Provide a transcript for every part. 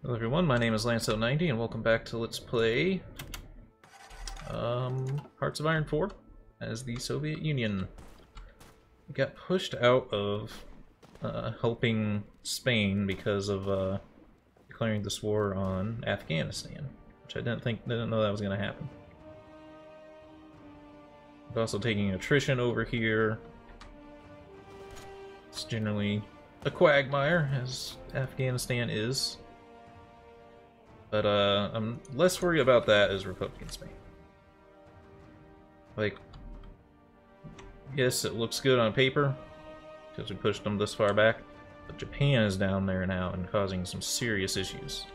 Hello everyone, my name is Lance090 and welcome back to Let's Play Hearts of Iron 4 as the Soviet Union. We got pushed out of helping Spain because of declaring this war on Afghanistan, which I didn't know that was going to happen. We're also taking attrition over here. It's generally a quagmire, as Afghanistan is. But I'm less worried about that as Republican Spain. Like, yes, it looks good on paper, because we pushed them this far back, but Japan is down there now and causing some serious issues.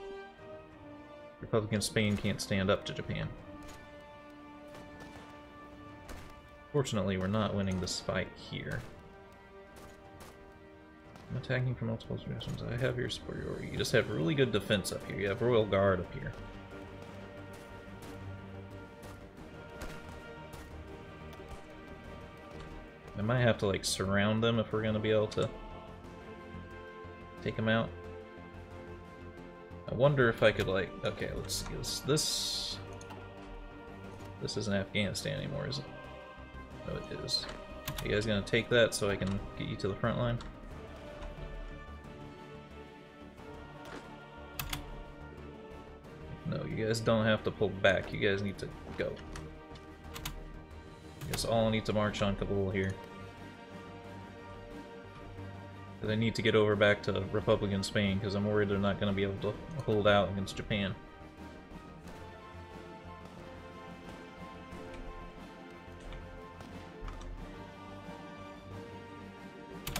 Republican Spain can't stand up to Japan. Fortunately, we're not winning this fight here. I'm attacking from multiple directions. I have your superiority. You just have really good defense up here. You have Royal Guard up here. I might have to like surround them if we're going to be able to take them out. I wonder if I could like, okay, let's see, this isn't Afghanistan anymore, is it? No, it is. You guys gonna take that so I can get you to the front line? No, you guys don't have to pull back. You guys need to go. You guys all need to march on Kabul here. Because I need to get over back to Republican Spain, because I'm worried they're not going to be able to hold out against Japan.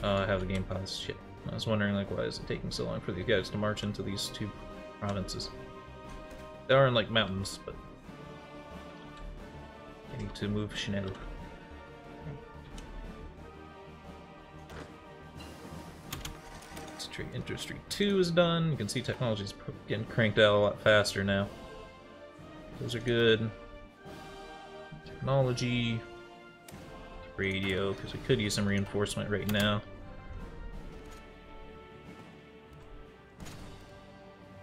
I have the game paused. Shit. I was wondering, like, why is it taking so long for these guys to march into these two provinces? They are in, like, mountains, but I need to move Chanel. Industry 2 is done. You can see technology's getting cranked out a lot faster now. Those are good. Technology. Radio, because we could use some reinforcement right now.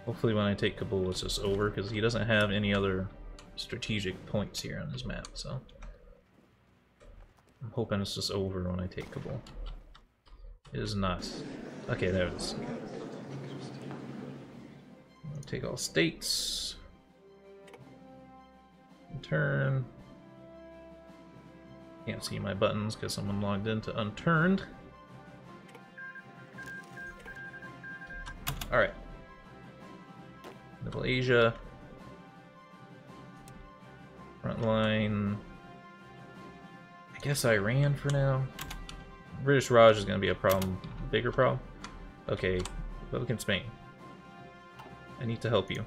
Hopefully when I take Kabul it's just over, because he doesn't have any other strategic points here on his map, so I'm hoping it's just over when I take Kabul. It is not. Okay, there it is. I'll take all states. Turn. Can't see my buttons because someone logged into unturned. Alright. Middle Asia. Frontline. I guess Iran for now. British Raj is going to be a problem. Bigger problem. Okay, Republican Spain. I need to help you.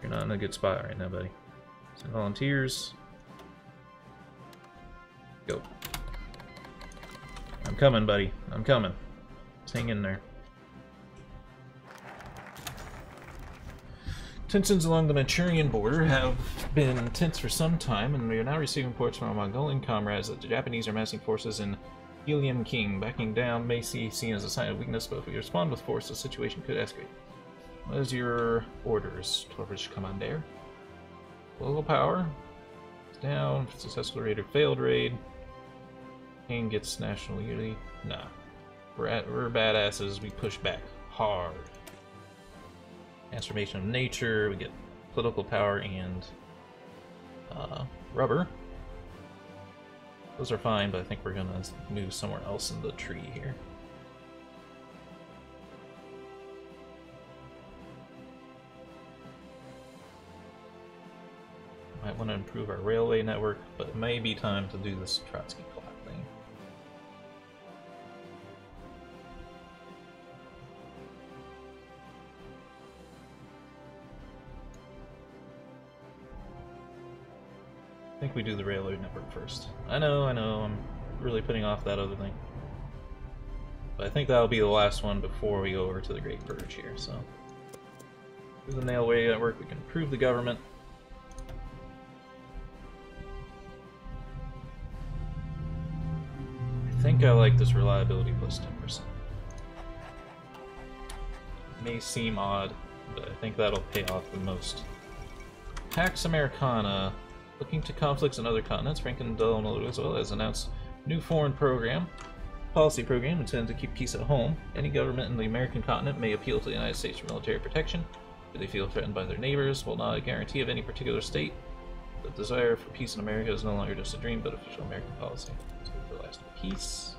You're not in a good spot right now, buddy. Send volunteers. Go. I'm coming, buddy. I'm coming. Just hang in there. Tensions along the Manchurian border have been tense for some time, and we are now receiving reports from our Mongolian comrades that the Japanese are massing forces in Helium King. Backing down may be seen as a sign of weakness, but if we respond with force, the situation could escalate. What is your orders, Torvish Commander? Local power. Down. Successful raid or failed raid. King gets national unity. Nah. We're badasses. We push back hard. Transformation of nature. We get political power and rubber. Those are fine, but I think we're gonna move somewhere else in the tree here. Might want to improve our railway network, but it may be time to do this Trotsky plot thing. I think we do the railway network first. I know, I'm really putting off that other thing. But I think that'll be the last one before we go over to the Great Purge here, so. Do the railway network, we can improve the government. I think I like this reliability plus 10%. May seem odd. but I think that'll pay off the most. Pax Americana. Looking to conflicts in other continents, Franklin Delano as well as announced new foreign policy program intended to keep peace at home. Any government in the American continent may appeal to the United States for military protection if they feel threatened by their neighbors. While not a guarantee of any particular state, the desire for peace in America is no longer just a dream, but official American policy. So for last peace.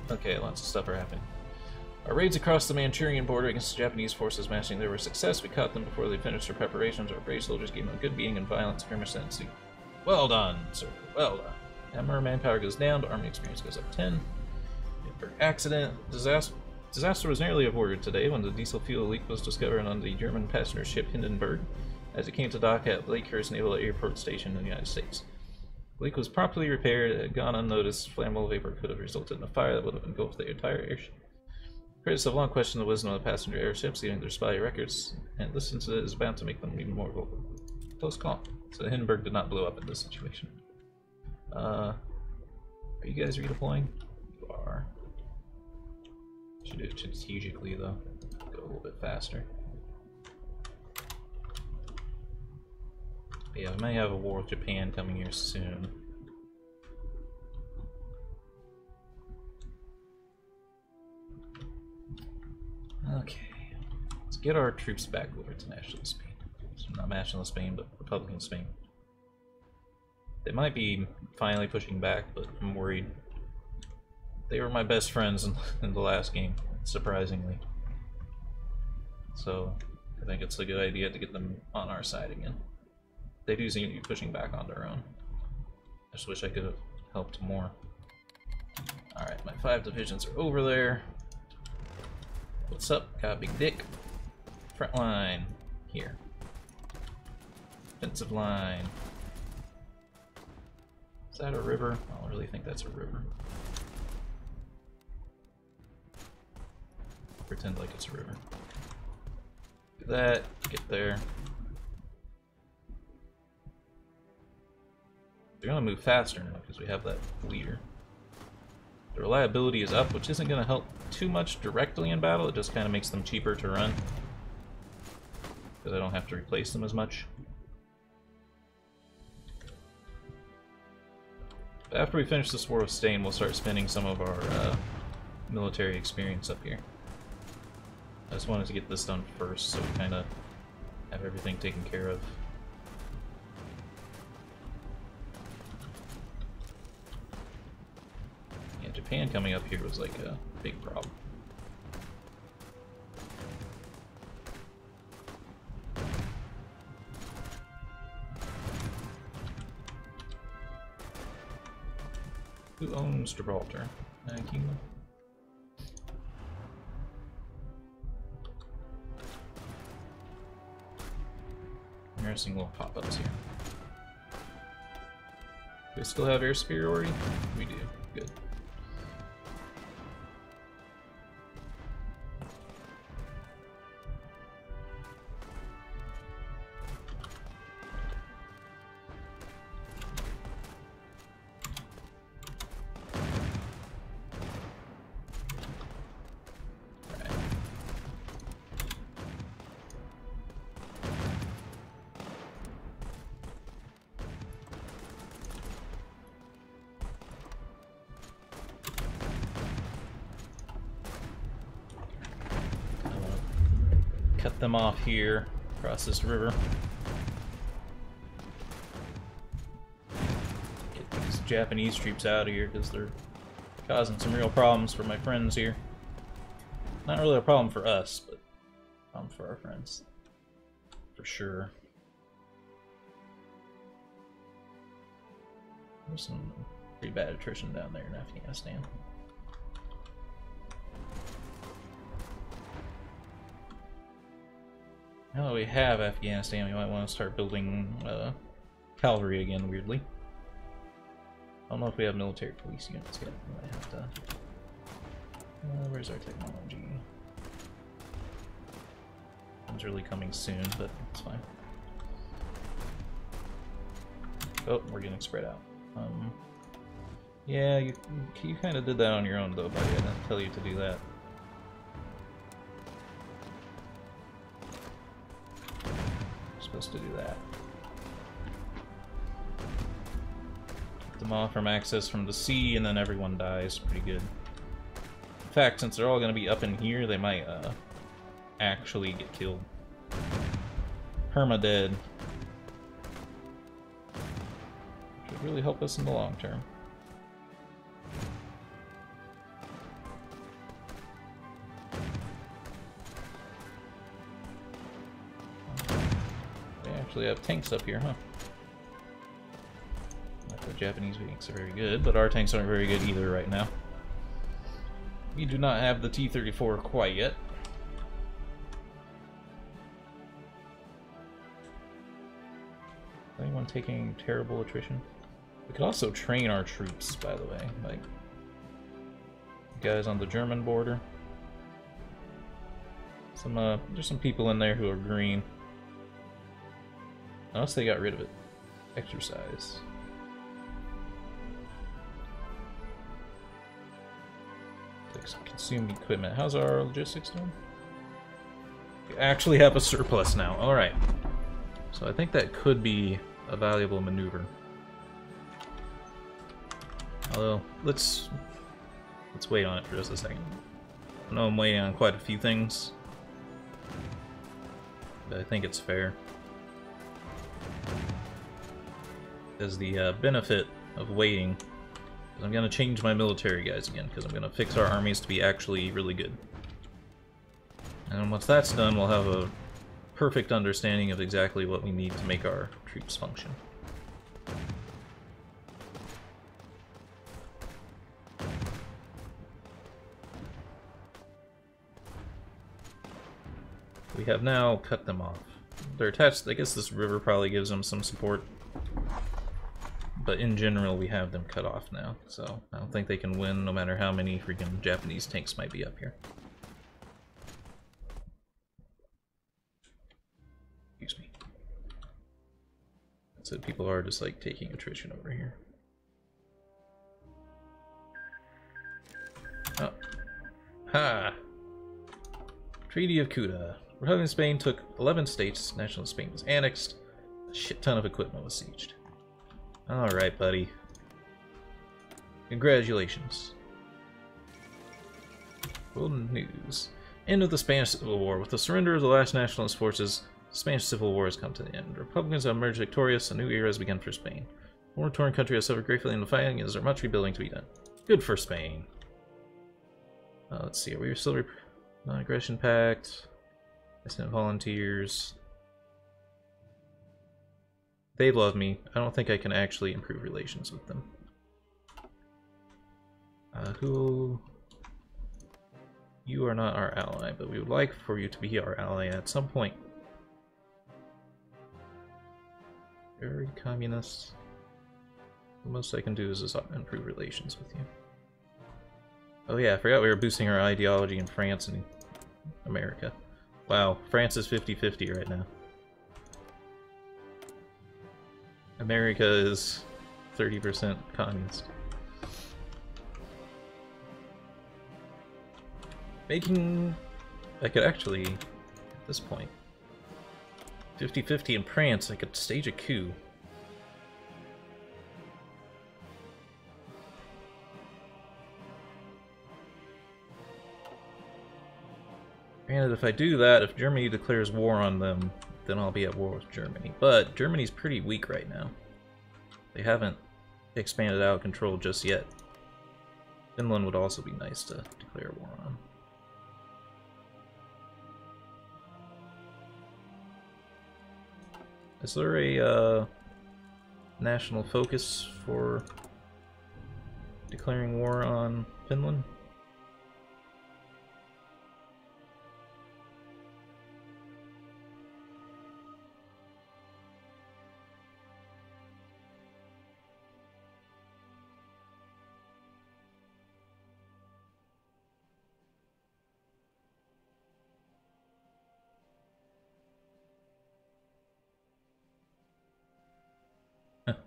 Okay, lots of stuff are happening. Our raids across the Manchurian border against the Japanese forces matching there were a success. We caught them before they finished their preparations. Our brave soldiers gave them a good beating and violent skirmish sentencing. Well done, sir. Well done. Hammer manpower goes down, army experience goes up 10. Accident. Disaster was nearly avoided today when the diesel fuel leak was discovered on the German passenger ship Hindenburg as it came to dock at Lakehurst Naval Airport Station in the United States. The leak was promptly repaired. It had gone unnoticed. Flammable vapor could have resulted in a fire that would have engulfed the entire airship. Critics have long questioned the wisdom of the passenger airships leaving their spy records, and this incident is bound to make them even more vocal. Close call. So Hindenburg did not blow up in this situation. Are you guys redeploying? You are. Should do it strategically though. Go a little bit faster. But yeah, we may have a war with Japan coming here soon. Okay, let's get our troops back over to nationalist Spain. So not nationalist Spain, but Republican Spain. They might be finally pushing back, but I'm worried. They were my best friends in the last game, surprisingly. So I think it's a good idea to get them on our side again. They do seem to be pushing back on their own. I just wish I could have helped more. Alright, my 5 divisions are over there. What's up? Got a big dick. Front line. Here. Defensive line. Is that a river? I don't really think that's a river. Pretend like it's a river. Do that. Get there. They're gonna move faster now because we have that leader. The reliability is up, which isn't going to help too much directly in battle. It just kind of makes them cheaper to run because I don't have to replace them as much. But after we finish this war with Spain, we'll start spending some of our military experience up here. I just wanted to get this done first, so we kind of have everything taken care of. Japan coming up here was like a big problem. Who owns Gibraltar? Kingdom? Interesting little pop-ups here. Do we still have air superiority? We do. Good. Cut them off here, across this river. Get these Japanese troops out of here because they're causing some real problems for my friends here. Not really a problem for us, but a problem for our friends. For sure. There's some pretty bad attrition down there in Afghanistan. Now that we have Afghanistan, we might want to start building cavalry again, weirdly. I don't know if we have military police units yet. We might have to... where's our technology? One's really coming soon, but it's fine. Oh, we're getting spread out. Yeah, you kind of did that on your own, though, buddy. I didn't tell you to do that. You're supposed to do that. Get them off from access from the sea, and then everyone dies. Pretty good. In fact, since they're all going to be up in here, they might actually get killed. Perma-dead. Which would really help us in the long term. They actually have tanks up here, huh? Not the Japanese tanks are very good, but our tanks aren't very good either right now. We do not have the T-34 quite yet. Is anyone taking terrible attrition? We could also train our troops, by the way, like guys on the German border. There's some people in there who are green. Unless they got rid of it. Exercise. Like some consumed equipment. How's our logistics doing? We actually have a surplus now. Alright. So I think that could be a valuable maneuver. Although, let's wait on it for just a second. I know I'm waiting on quite a few things, but I think it's fair. As the benefit of waiting, I'm going to change my military guys again, because I'm going to fix our armies to be actually really good. And once that's done, we'll have a perfect understanding of exactly what we need to make our troops function. We have now cut them off. They're attached. I guess this river probably gives them some support. But in general, we have them cut off now, so I don't think they can win no matter how many freaking Japanese tanks might be up here. Excuse me. So people are just like taking attrition over here. Oh. Ha! Treaty of Cuda. Republic of Spain took 11 states, national Spain was annexed, a shit ton of equipment was sieged. Alright, buddy. Congratulations. Golden news. End of the Spanish Civil War. With the surrender of the last nationalist forces, the Spanish Civil War has come to the end. The Republicans have emerged victorious, a new era has begun for Spain. The war-torn country has suffered gravely in the fighting, and there is much rebuilding to be done. Good for Spain. Let's see, are we still non-aggression pact? Dissident volunteers. They love me. I don't think I can actually improve relations with them. Who... You are not our ally, but we would like for you to be our ally at some point. Very communist. The most I can do is just improve relations with you. Oh yeah, I forgot we were boosting our ideology in France and America. Wow, France is 50-50 right now. America is 30% communist. Making... I could actually, at this point, 50-50 in France, I could stage a coup. Granted, if I do that, if Germany declares war on them, then I'll be at war with Germany. But Germany's pretty weak right now. They haven't expanded out of control just yet. Finland would also be nice to declare war on. Is there a national focus for declaring war on Finland?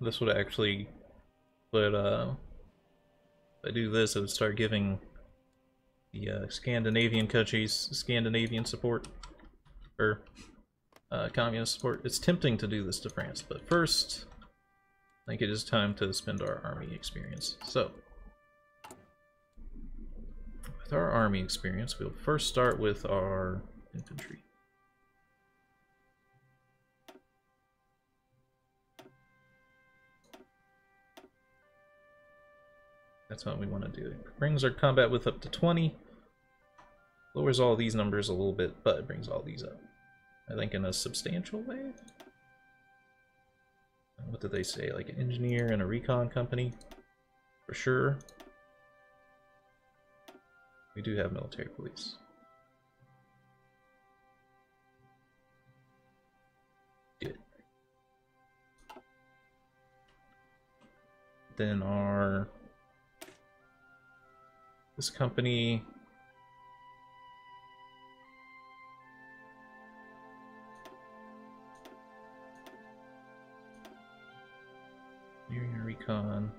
This would actually put If I do this, it would start giving the Scandinavian countries Scandinavian support, or communist support. It's tempting to do this to France, but first, I think it is time to spend our army experience. So, with our army experience, we'll first start with our infantry. That's what we want to do. It brings our combat width up to 20. Lowers all these numbers a little bit, but it brings all these up. I think in a substantial way. What did they say? Like an engineer and a recon company? For sure. We do have military police. Good. Then our... this company... recon.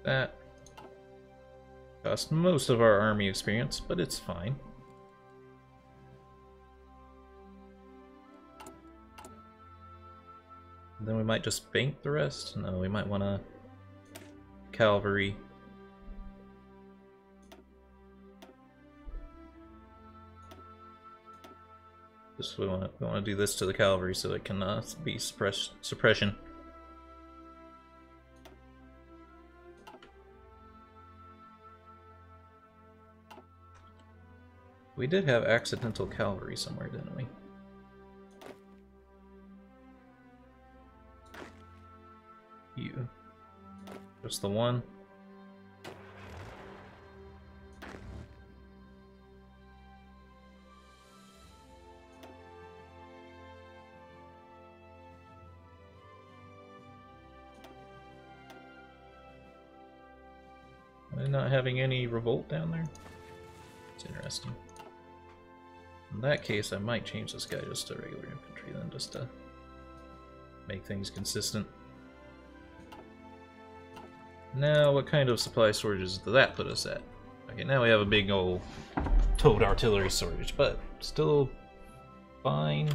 That cost most of our army experience, but it's fine. And then we might just bank the rest. No, we might want to cavalry. Just we want to do this to the cavalry so it can be suppression. We did have accidental cavalry somewhere, didn't we? You. Just the one. Are they not having any revolt down there? It's interesting. In that case, I might change this guy just to regular infantry then, just to make things consistent. Now, what kind of supply storages does that put us at? Okay, now we have a big old towed artillery storage, but still fine.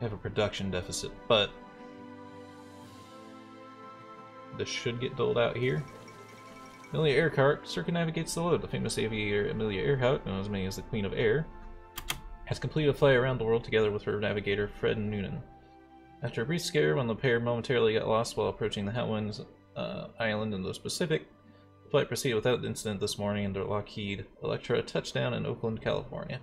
We have a production deficit, but this should get doled out here. Amelia Earhart circumnavigates the world. The famous aviator Amelia Earhart, known as many as the Queen of Air, has completed a flight around the world together with her navigator Fred Noonan. After a brief scare when the pair momentarily got lost while approaching the Hatwinds Island in the Pacific, the flight proceeded without incident this morning under Lockheed Electra touchdown in Oakland, California.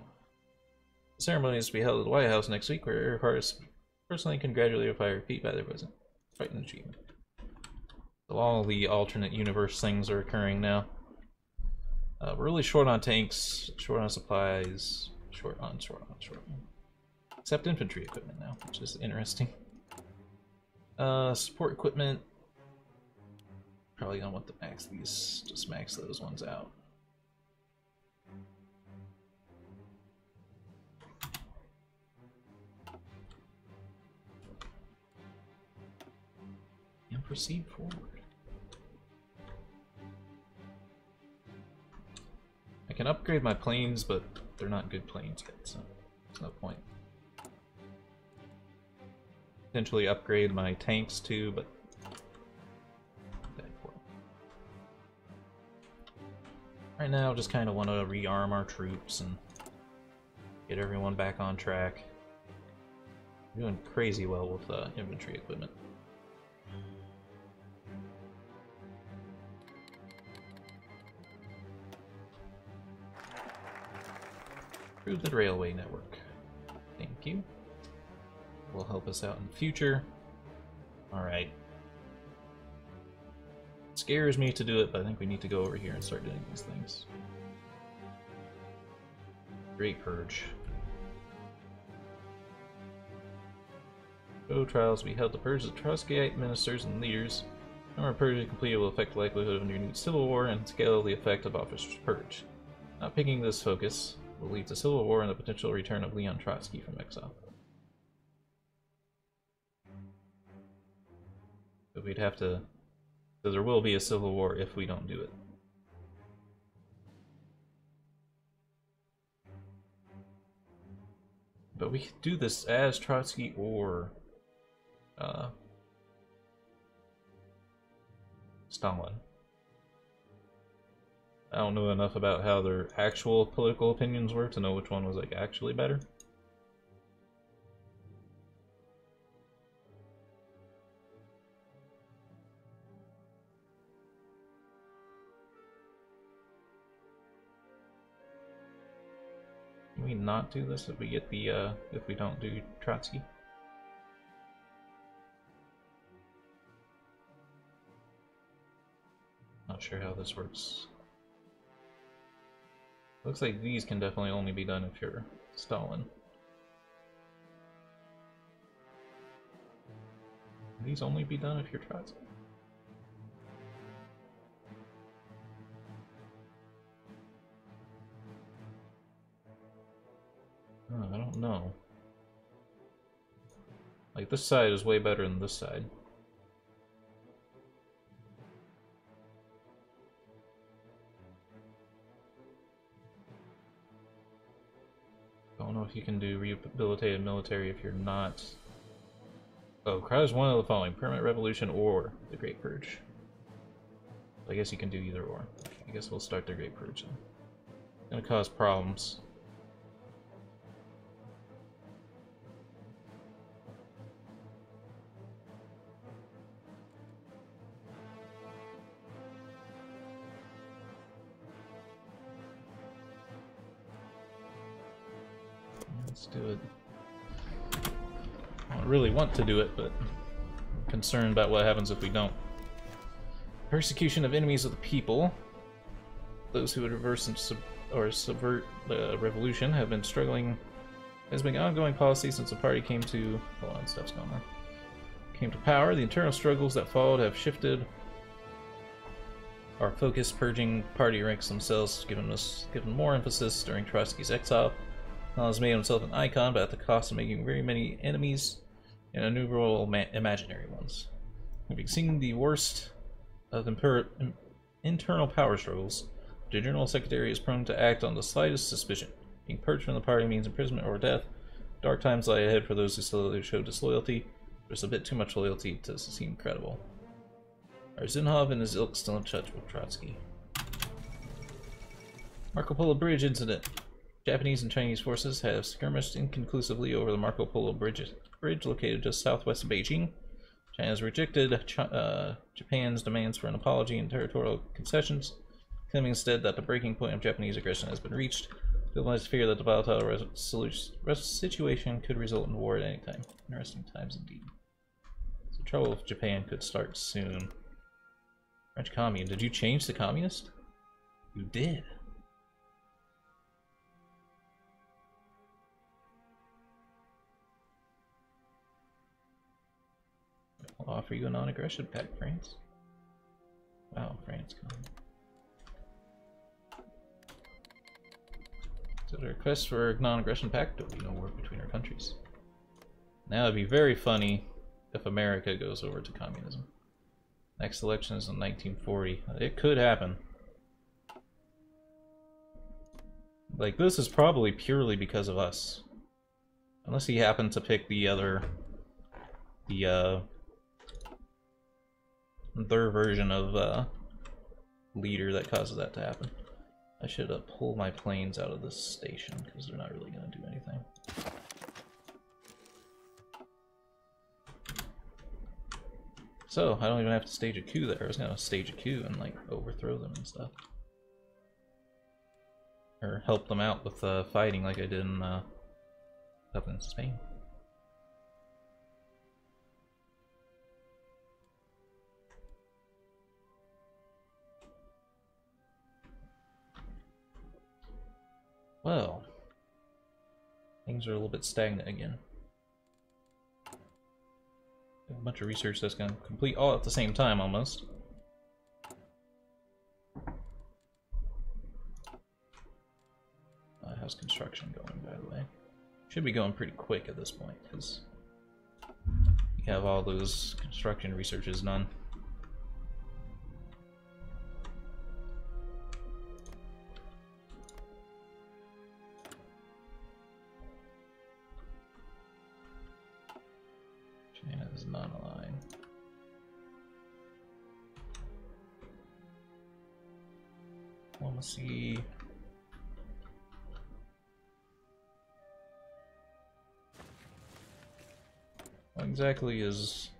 The ceremony is to be held at the White House next week, where Earhart is personally congratulated by repeat by the president. Quite an achievement. So all the alternate universe things are occurring now. We're really short on tanks, short on supplies, short on. Except infantry equipment now, which is interesting. Support equipment. Probably gonna want to max these, just max those ones out. And proceed forward. I can upgrade my planes, but they're not good planes yet, so there's no point. Potentially upgrade my tanks too, but right now just kind of want to rearm our troops and get everyone back on track. We're doing crazy well with infantry equipment. Improve the railway network. Thank you. Will help us out in the future. Alright. It scares me to do it, but I think we need to go over here and start doing these things. Great Purge. Show trials be held to purge the Trotskyite ministers and leaders Number of purges completed will affect the likelihood of a new civil war and scale the effect of officers purge. Not picking this focus will lead to civil war and the potential return of Leon Trotsky from exile. But we'd have to... So there will be a civil war if we don't do it. But we could do this as Trotsky or Stalin. I don't know enough about how their actual political opinions were to know which one was like actually better. Can we not do this if we get the if we don't do Trotsky? Not sure how this works. Looks like these can definitely only be done if you're Stalin. Can these only be done if you're Trotsky? Oh, I don't know. Like, this side is way better than this side. I don't know if you can do rehabilitated military if you're not... Oh, requires one of the following: permanent revolution or the Great Purge. I guess you can do either or. I guess we'll start the Great Purge then. It's gonna cause problems. Let's do it. I don't really want to do it, but I'm concerned about what happens if we don't. Persecution of enemies of the people. Those who would reverse and subvert the revolution have been struggling. Has been an ongoing policy since the party came to... Hold on, stuff's going on. Came to power. The internal struggles that followed have shifted our focus, purging party ranks themselves, given more emphasis during Trotsky's exile. He has made himself an icon, but at the cost of making very many enemies and innumerable imaginary ones. Having seen the worst of internal power struggles, the General Secretary is prone to act on the slightest suspicion. Being purged from the party means imprisonment or death. Dark times lie ahead for those who still show disloyalty. There's a bit too much loyalty to seem credible. Are Zinhov and his ilk still in touch with Trotsky? Marco Polo Bridge incident. Japanese and Chinese forces have skirmished inconclusively over the Marco Polo bridge located just southwest of Beijing. China has rejected Japan's demands for an apology and territorial concessions, claiming instead that the breaking point of Japanese aggression has been reached. Diplomatic fear that the volatile situation could result in war at any time. Interesting times indeed. So trouble with Japan could start soon. French commune. Did you change the communist? You did. I'll offer you a non-aggression pact, France. Wow, France. So the request for a non-aggression pact, there will be no war between our countries. Now it'd be very funny if America goes over to communism. Next election is in 1940. It could happen. Like, this is probably purely because of us. Unless he happened to pick their version of leader that causes that to happen. I should pull my planes out of this station because they're not really going to do anything. So I don't even have to stage a coup there. I was going to stage a coup and like overthrow them and stuff, or help them out with fighting like I did in up in Spain. Well, things are a little bit stagnant again. A bunch of research that's going to complete all at the same time, almost. How's construction going, by the way? Should be going pretty quick at this point, because you have all those construction researches done. China is not aligned. Diplomacy. What exactly is...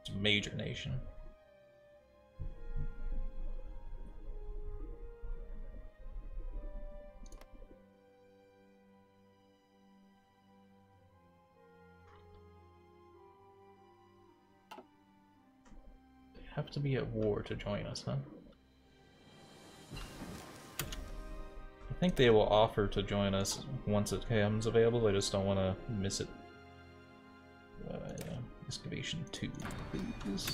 It's a major nation. Have to be at war to join us, huh? I think they will offer to join us once it becomes available. I just don't want to miss it. Excavation 2, please.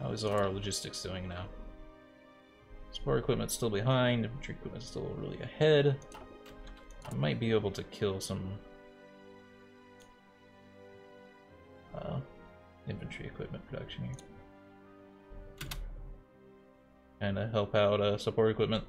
How is our logistics doing now? Support equipment's still behind. Infantry equipment's still really ahead. I might be able to kill some infantry equipment production here. And help out support equipment.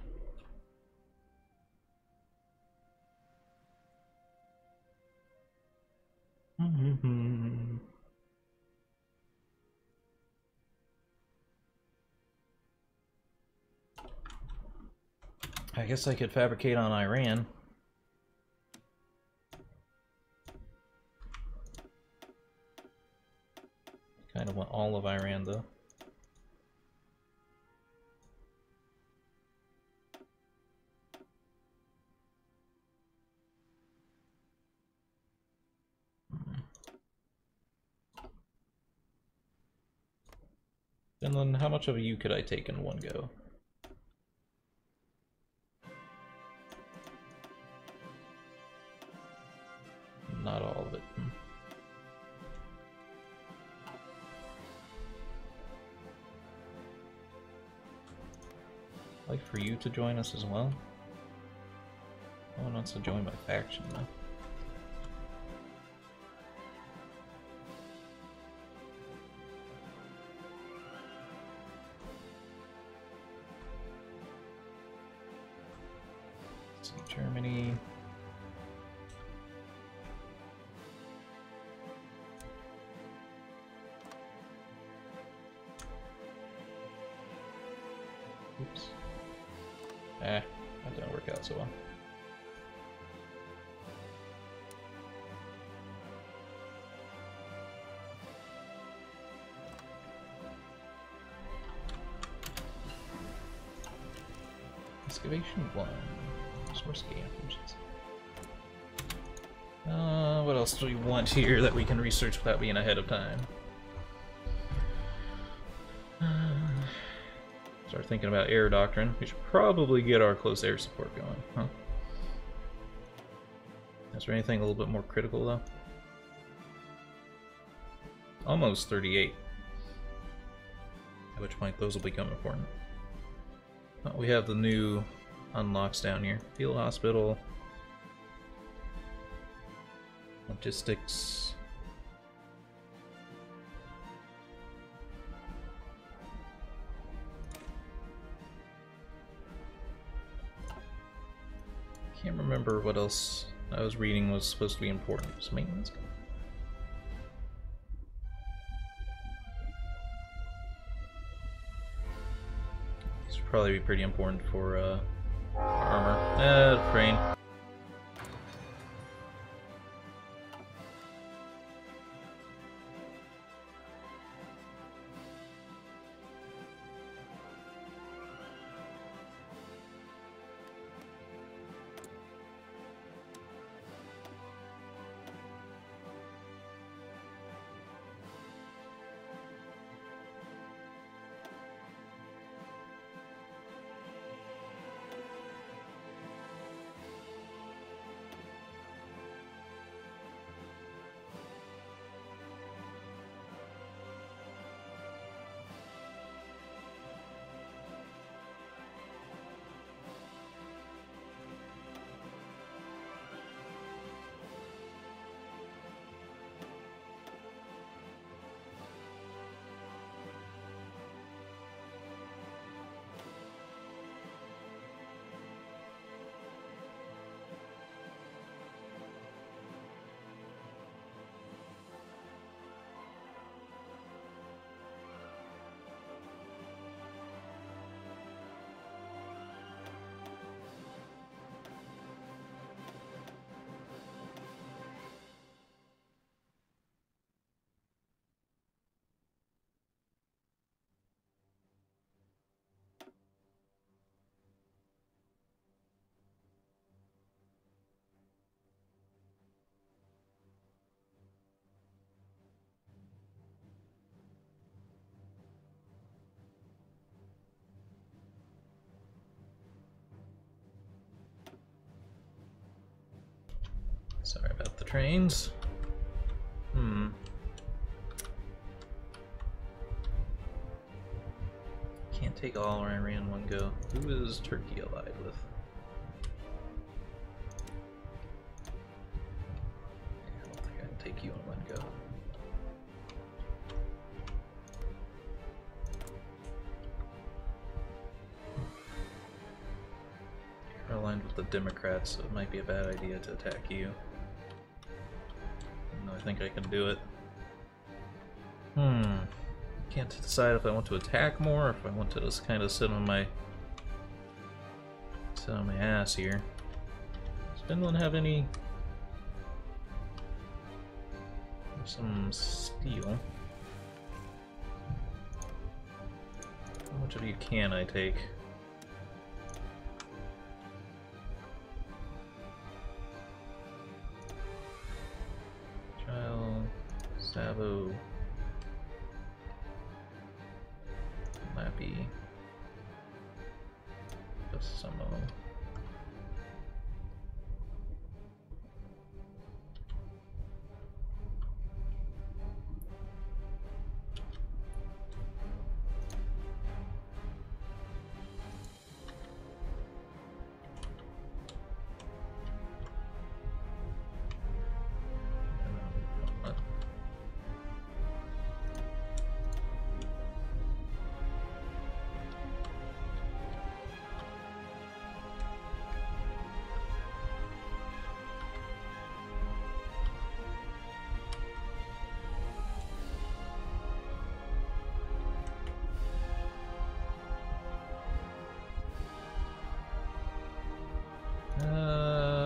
I guess I could fabricate on Iran. Kind of want all of Iran, though. And then how much of you could I take in one go? Not all of it. I'd like for you to join us as well. No one wants to join my faction though. Let's see, Germany. Oops. That didn't work out so well. Excavation 1. Source gain efficiency. What else do we want here that we can research without being ahead of time? Start thinking about air doctrine. We should probably get our close air support going, huh? Is there anything a little bit more critical though? Almost 38. At which point those will become important. Oh, we have the new unlocks down here. Field hospital. Logistics. Can't remember what else I was reading was supposed to be important. Just maintenance. This would probably be pretty important for armor. Train. Sorry about the trains. Can't take all Iran in one go. Who is Turkey allied with? I don't think I can take you in one go. You're aligned with the Democrats, so it might be a bad idea to attack you. Even though I think I can do it. Can't decide if I want to attack more or if I want to just kind of sit on my ass here. Does Finland have any? Some steel. How much of you can I take? Child, Savo. Lappy, Samo.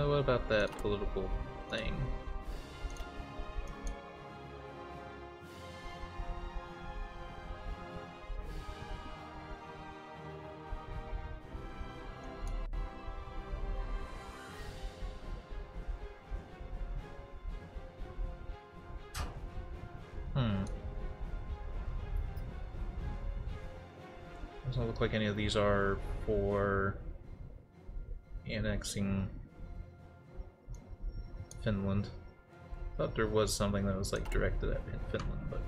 What about that political thing? Doesn't look like any of these are for annexing Finland. Thought there was something that was like directed at Finland, but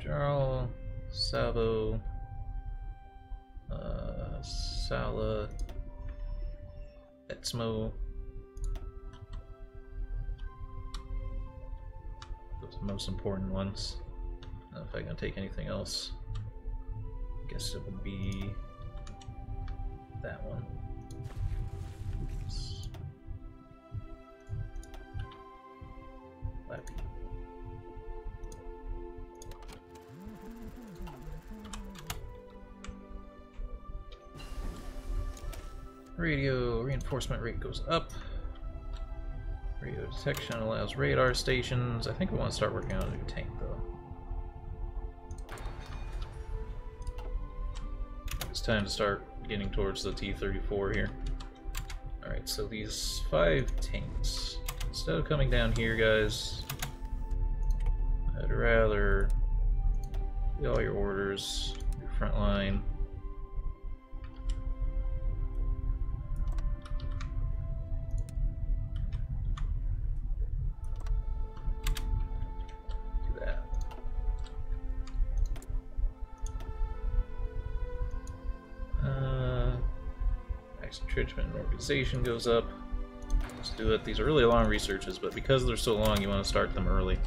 Jarl, Savo, Sala, Etsmo. Those are the most important ones. I don't know if I can take anything else. I guess it would be that one. Oops. Lappy. Radio reinforcement rate goes up. Radio detection allows radar stations. I think we want to start working on a new tank though. It's time to start getting towards the T-34 here. Alright, so these 5 tanks. Instead of coming down here, guys, I'd rather get all your orders, your front line. Do that. Entrenchment and organization goes up. Let's do it. These are really long researches, but because they're so long, you want to start them early.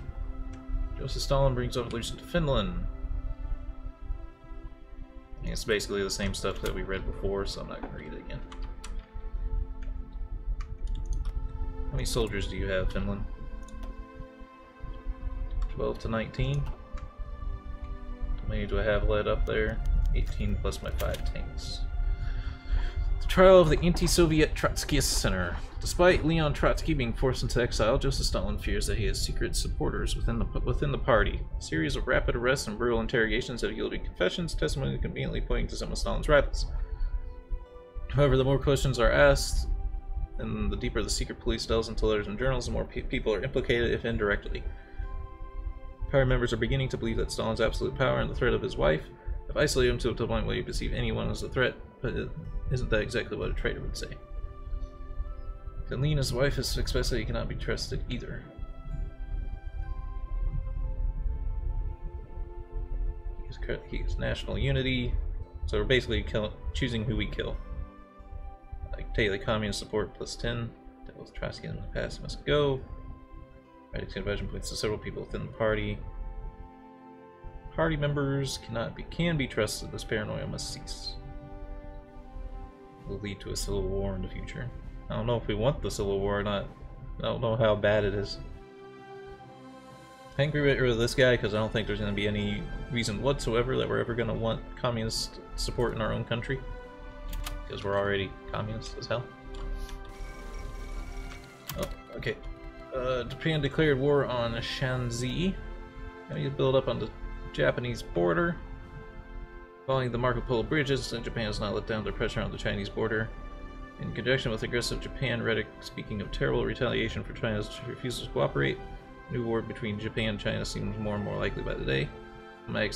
Joseph Stalin brings evolution to Finland. It's basically the same stuff that we read before, so I'm not going to read it again. How many soldiers do you have, Finland? 12 to 19. How many do I have led up there? 18 plus my 5 tanks. Trial of the anti-Soviet Trotskyist Center. Despite Leon Trotsky being forced into exile, Joseph Stalin fears that he has secret supporters within the party. A series of rapid arrests and brutal interrogations have yielded confessions, testimony conveniently pointing to some of Stalin's rivals. However, the more questions are asked, and the deeper the secret police delves into letters and journals, the more people are implicated, if indirectly. Power members are beginning to believe that Stalin's absolute power and the threat of his wife have isolated him to the point where you perceive anyone as a threat, but isn't that exactly what a traitor would say? Kalina's wife has expressed that he cannot be trusted either. He's national unity, so we're basically choosing who we kill. Like daily communist support plus 10. Dealt with Trotsky in the past must go. Right, conversion points to several people within the party. Party members can be trusted. This paranoia must cease. Will lead to a civil war in the future. I don't know if we want the civil war or not. I don't know how bad it is. I think we get rid of this guy because I don't think there's going to be any reason whatsoever that we're ever going to want communist support in our own country. Because we're already communist as hell. Oh, okay. Japan declared war on Shanxi. Now you build up on the Japanese border. Following the Marco Polo bridges, Japan has not let down their pressure on the Chinese border. In conjunction with aggressive Japan rhetoric speaking of terrible retaliation for China's refusal to cooperate, a new war between Japan and China seems more and more likely by the day. My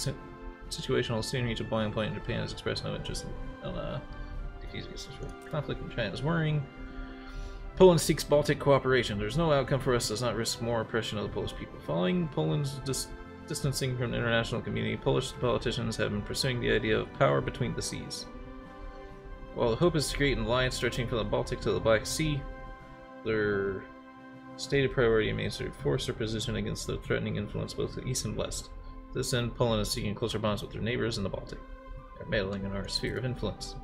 situation will soon reach a boiling point, and Japan has expressed no interest in defusing this conflict, and China is worrying. Poland seeks Baltic cooperation. There's no outcome for us does not risk more oppression of the Polish people. Following Poland's distancing from the international community, Polish politicians have been pursuing the idea of power between the seas. While the hope is to create an alliance stretching from the Baltic to the Black Sea, their stated priority remains to enforce their position against the threatening influence both the East and West. To this end, Poland is seeking closer bonds with their neighbors in the Baltic. They're meddling in our sphere of influence.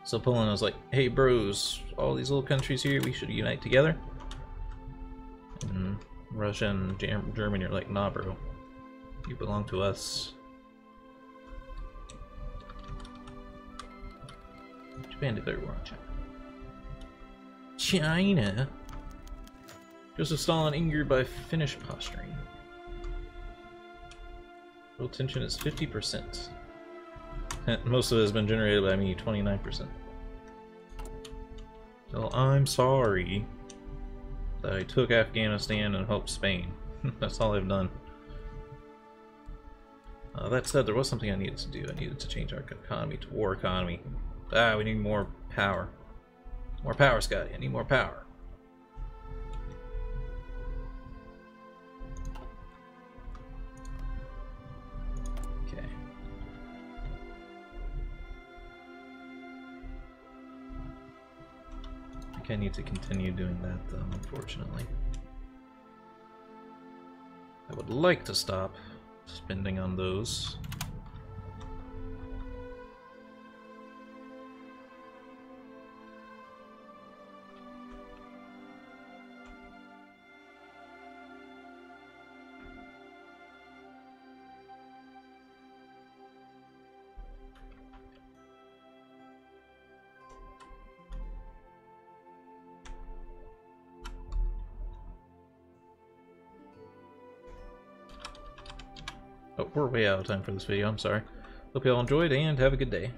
So Poland was like, hey bros, all these little countries here, we should unite together. And Russia and Germany are like, nah bro, you belong to us. Japan declared war on China. China? Joseph Stalin angered by Finnish posturing. Total tension is 50%. Most of it has been generated by me, 29%. So I'm sorry that I took Afghanistan and helped Spain. That's all I've done. That said, there was something I needed to do. I needed to change our economy to war economy. We need more power. More power, Scotty. I need more power. Okay. I think I need to continue doing that, though, unfortunately. I would like to stop spending on those. Oh, we're way out of time for this video, I'm sorry. Hope you all enjoyed and have a good day.